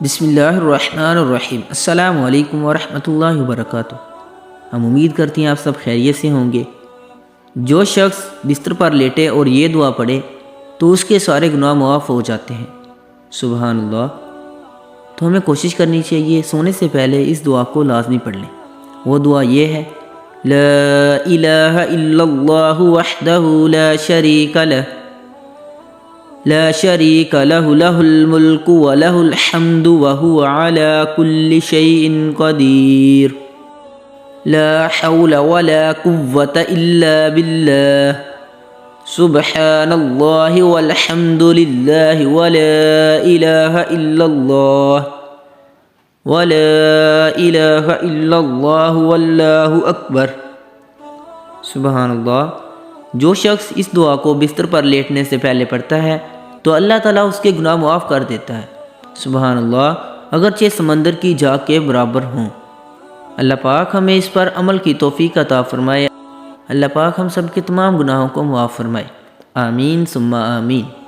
بسم اللہ الرحمن الرحیم۔ السلام علیکم ورحمۃ اللہ وبرکاتہ۔ ہم امید کرتے ہیں آپ سب خیریت سے ہوں گے۔ جو شخص بستر پر لیٹے اور یہ دعا پڑھے تو اس کے سارے گناہ معاف ہو جاتے ہیں۔ سبحان اللہ۔ تو ہمیں کوشش کرنی چاہیے سونے سے پہلے اس دعا کو لازمی پڑھ لیں۔ وہ دعا یہ ہے: لا الہ الا اللہ وحدہ لا شریک لہ لا شریک لہ لہ الملک ولہ الحمد وہو علی کل شیء قدیر لا حول ولا قوة الا باللہ سبحان اللہ والحمد للہ ولا الہ الا اللہ ولا الہ الا اللہ واللہ اکبر۔ سبحان اللہ۔ جو شخص اس دعا کو بستر پر لیٹنے سے پہلے پڑھتا ہے تو اللہ تعالیٰ اس کے گناہ معاف کر دیتا ہے۔ سبحان اللہ۔ اگرچہ سمندر کی جھاگ کے برابر ہوں۔ اللہ پاک ہمیں اس پر عمل کی توفیق عطا فرمائے۔ اللہ پاک ہم سب کے تمام گناہوں کو معاف فرمائے۔ آمین ثم آمین۔